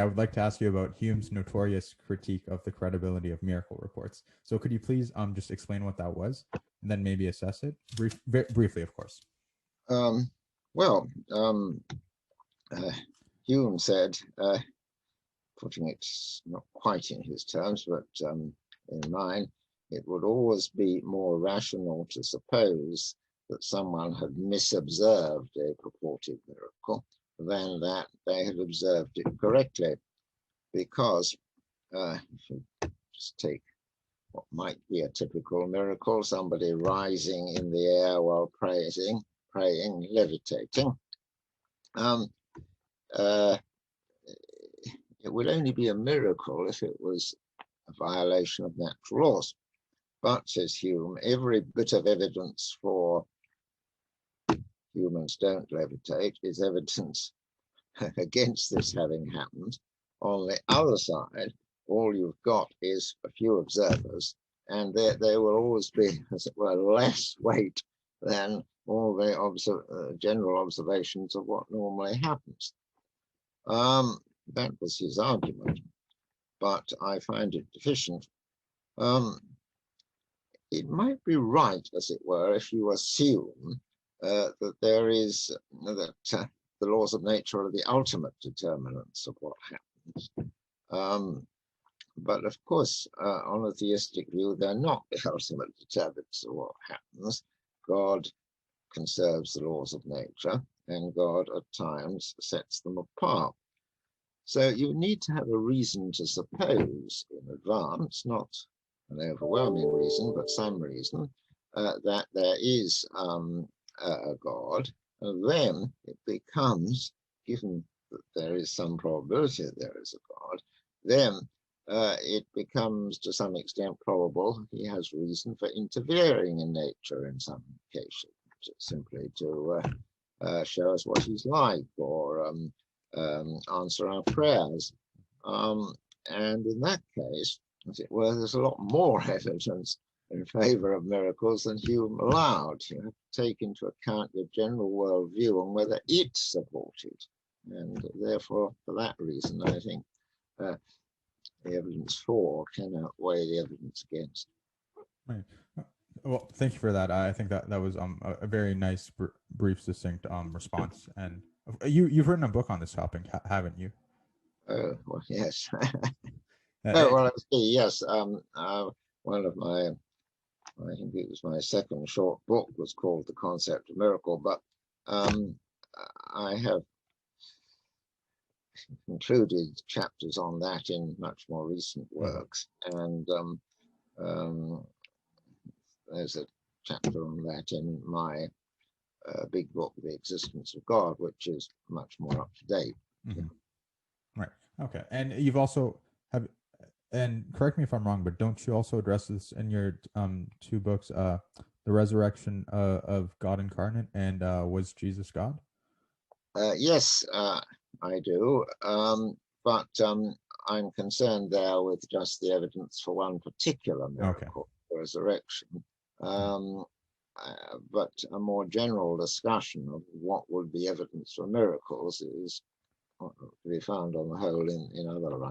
I would like to ask you about Hume's notorious critique of the credibility of miracle reports. So could you please just explain what that was, and then maybe assess it briefly, of course. Well, Hume said, putting it not quite in his terms, but in mine, it would always be more rational to suppose that someone had misobserved a purported miracle than that they had observed it correctly. Because if you just take what might be a typical miracle, somebody rising in the air while praying, levitating, it would only be a miracle if it was a violation of natural laws. But, says Hume, every bit of evidence for humans don't levitate is evidence against this having happened. On the other side, all you've got is a few observers, and there will always be, as it were, less weight than all the general observations of what normally happens. That was his argument, but I find it deficient. It might be right, as it were, if you assume that there is that the laws of nature are the ultimate determinants of what happens. But of course, on a theistic view, they're not the ultimate determinants of what happens. God conserves the laws of nature, and God at times sets them apart. So you need to have a reason to suppose in advance, not an overwhelming reason, but some reason, that there is a God. And then it becomes, given that there is some probability that there is a God, then it becomes to some extent probable he has reason for interfering in nature in some cases, simply to show us what he's like, or answer our prayers. And in that case, as it were, there's a lot more evidence in favor of miracles than Hume allowed. You have to take into account your general worldview and whether it's supported. And therefore, for that reason, I think the evidence for can outweigh the evidence against. Right. Well, thank you for that. I think that was a very nice, brief, succinct response. And you've written a book on this topic, haven't you? Oh, well, yes. Oh, well, let's see. Yes. One of my, I think it was my second short book, was called The Concept of Miracle, but I have included chapters on that in much more recent works. And there's a chapter on that in my big book, The Existence of God, which is much more up to date. Mm-hmm. Right. Okay. And you've also have, and correct me if I'm wrong, but don't you also address this in your two books, The Resurrection of God Incarnate and Was Jesus God? Yes, I do. But I'm concerned there with just the evidence for one particular miracle, the resurrection. But a more general discussion of what would be evidence for miracles is to be found on the whole in other